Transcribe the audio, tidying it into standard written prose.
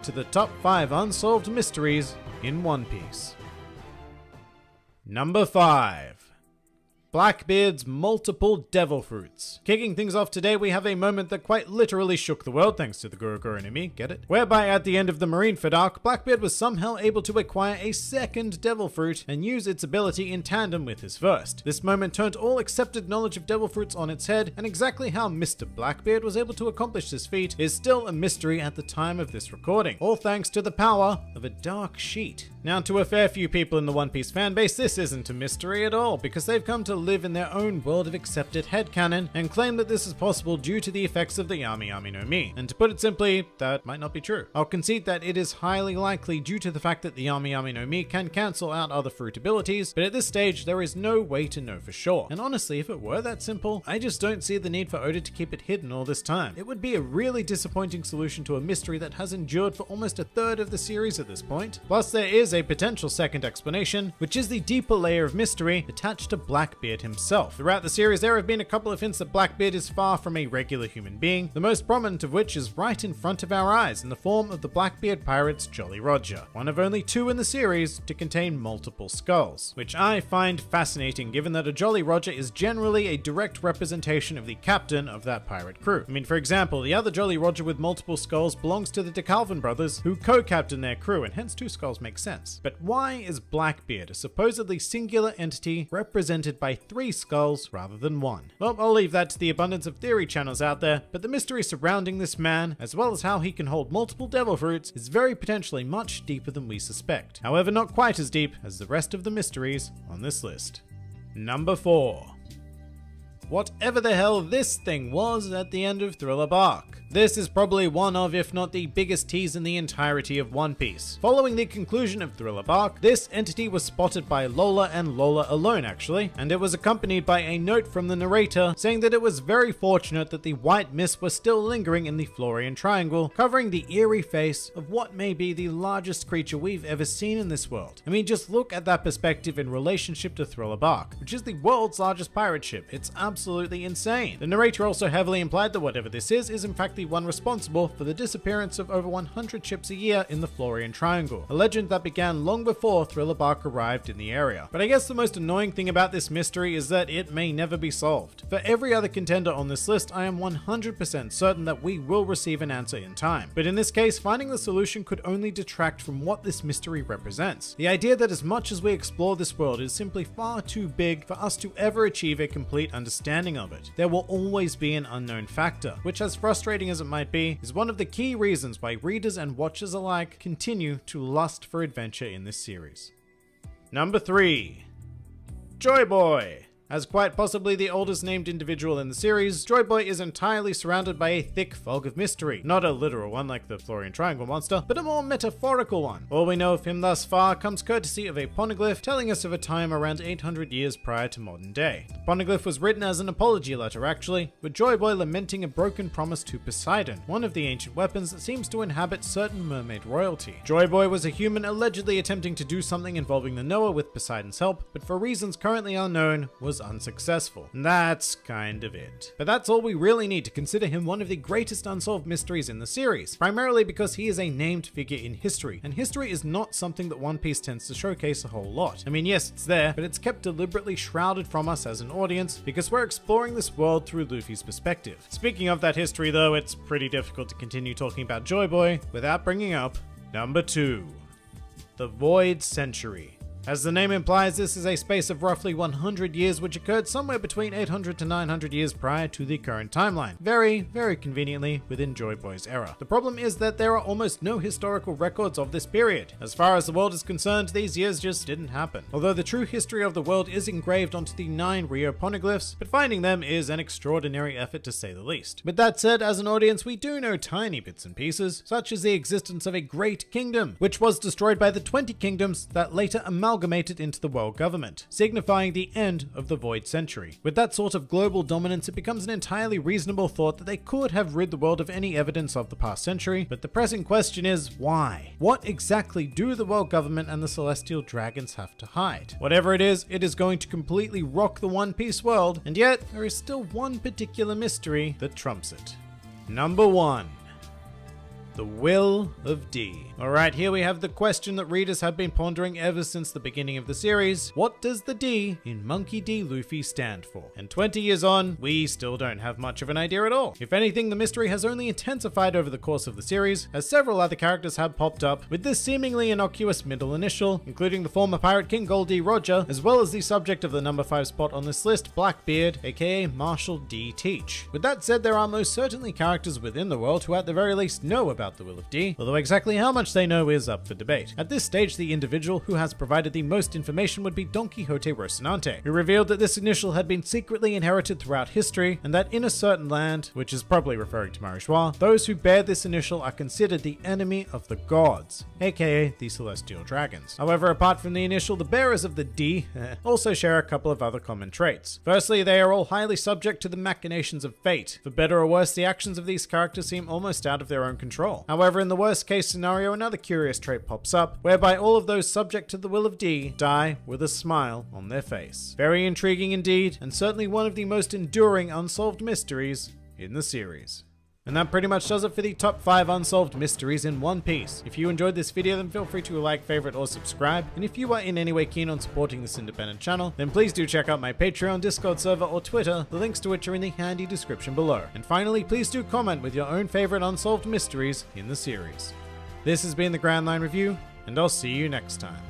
to the top 5 unsolved mysteries in One Piece. Number 5. Blackbeard's multiple devil fruits. Kicking things off today, we have a moment that quite literally shook the world thanks to the Guru Guru no Mi, get it? Whereby at the end of the Marineford arc, Blackbeard was somehow able to acquire a second devil fruit and use its ability in tandem with his first. This moment turned all accepted knowledge of devil fruits on its head, and exactly how Mr. Blackbeard was able to accomplish this feat is still a mystery at the time of this recording, all thanks to the power of a dark sheet. Now, to a fair few people in the One Piece fanbase, this isn't a mystery at all, because they've come to live in their own world of accepted headcanon and claim that this is possible due to the effects of the Yami Yami no Mi. And to put it simply, that might not be true. I'll concede that it is highly likely due to the fact that the Yami Yami no Mi can cancel out other fruit abilities, but at this stage, there is no way to know for sure. And honestly, if it were that simple, I just don't see the need for Oda to keep it hidden all this time. It would be a really disappointing solution to a mystery that has endured for almost a third of the series at this point. Plus, there is a potential second explanation, which is the deeper layer of mystery attached to Blackbeard himself. Throughout the series, there have been a couple of hints that Blackbeard is far from a regular human being, the most prominent of which is right in front of our eyes in the form of the Blackbeard pirate's Jolly Roger, one of only 2 in the series to contain multiple skulls, which I find fascinating given that a Jolly Roger is generally a direct representation of the captain of that pirate crew. I mean, for example, the other Jolly Roger with multiple skulls belongs to the DeKalvin brothers, who co-captain their crew, and hence 2 skulls make sense. But why is Blackbeard a supposedly singular entity represented by 3 skulls rather than 1? Well, I'll leave that to the abundance of theory channels out there, but the mystery surrounding this man, as well as how he can hold multiple devil fruits, is very potentially much deeper than we suspect. However, not quite as deep as the rest of the mysteries on this list. Number 4. Whatever the hell this thing was at the end of Thriller Bark. This is probably one of, if not the biggest tease in the entirety of One Piece. Following the conclusion of Thriller Bark, this entity was spotted by Lola and Lola alone actually, and it was accompanied by a note from the narrator saying that it was very fortunate that the white mist was still lingering in the Florian Triangle, covering the eerie face of what may be the largest creature we've ever seen in this world. I mean, just look at that perspective in relationship to Thriller Bark, which is the world's largest pirate ship. It's absolutely insane. The narrator also heavily implied that whatever this is in fact the one responsible for the disappearance of over 100 ships a year in the Florian Triangle, a legend that began long before Thriller Bark arrived in the area. But I guess the most annoying thing about this mystery is that it may never be solved. For every other contender on this list, I am 100% certain that we will receive an answer in time. But in this case, finding the solution could only detract from what this mystery represents. The idea that as much as we explore this world is simply far too big for us to ever achieve a complete understanding of it. There will always be an unknown factor, which, as frustrating as it might be, is one of the key reasons why readers and watchers alike continue to lust for adventure in this series. Number 3. Joy Boy. As quite possibly the oldest named individual in the series, Joy Boy is entirely surrounded by a thick fog of mystery. Not a literal one like the Florian Triangle monster, but a more metaphorical one. All we know of him thus far comes courtesy of a poneglyph telling us of a time around 800 years prior to modern day. The poneglyph was written as an apology letter actually, with Joy Boy lamenting a broken promise to Poseidon, one of the ancient weapons that seems to inhabit certain mermaid royalty. Joy Boy was a human allegedly attempting to do something involving the Noah with Poseidon's help, but for reasons currently unknown, was unsuccessful. And that's kind of it. But that's all we really need to consider him one of the greatest unsolved mysteries in the series, primarily because he is a named figure in history, and history is not something that One Piece tends to showcase a whole lot. I mean, yes, it's there, but it's kept deliberately shrouded from us as an audience because we're exploring this world through Luffy's perspective. Speaking of that history though, it's pretty difficult to continue talking about Joy Boy without bringing up number 2. The Void Century. As the name implies, this is a space of roughly 100 years which occurred somewhere between 800 to 900 years prior to the current timeline. Very, very conveniently within Joy Boy's era. The problem is that there are almost no historical records of this period. As far as the world is concerned, these years just didn't happen. Although the true history of the world is engraved onto the 9 Rio poneglyphs, but finding them is an extraordinary effort to say the least. With that said, as an audience, we do know tiny bits and pieces, such as the existence of a great kingdom, which was destroyed by the 20 kingdoms that later amalgamated into the world government, signifying the end of the Void Century. With that sort of global dominance, it becomes an entirely reasonable thought that they could have rid the world of any evidence of the past century, but the pressing question is, why? What exactly do the world government and the celestial dragons have to hide? Whatever it is going to completely rock the One Piece world, and yet there is still one particular mystery that trumps it. Number 1. The Will of D. Alright, here we have the question that readers have been pondering ever since the beginning of the series. What does the D in Monkey D. Luffy stand for? And 20 years on, we still don't have much of an idea at all. If anything, the mystery has only intensified over the course of the series, as several other characters have popped up with this seemingly innocuous middle initial, including the former Pirate King Goldie Roger, as well as the subject of the number 5 spot on this list, Blackbeard, aka Marshall D. Teach. With that said, there are most certainly characters within the world who at the very least know about the Will of D, although exactly how much they know is up for debate. At this stage, the individual who has provided the most information would be Don Quixote Rocinante, who revealed that this initial had been secretly inherited throughout history, and that in a certain land, which is probably referring to Marichois, those who bear this initial are considered the enemy of the gods, aka the Celestial Dragons. However, apart from the initial, the bearers of the D also share a couple of other common traits. Firstly, they are all highly subject to the machinations of fate. For better or worse, the actions of these characters seem almost out of their own control. However, in the worst case scenario, another curious trait pops up, whereby all of those subject to the Will of D die with a smile on their face. Very intriguing indeed, and certainly one of the most enduring unsolved mysteries in the series. And that pretty much does it for the top 5 unsolved mysteries in One Piece. If you enjoyed this video, then feel free to like, favorite, or subscribe. And if you are in any way keen on supporting this independent channel, then please do check out my Patreon, Discord server, or Twitter, the links to which are in the handy description below. And finally, please do comment with your own favorite unsolved mysteries in the series. This has been the Grand Line Review, and I'll see you next time.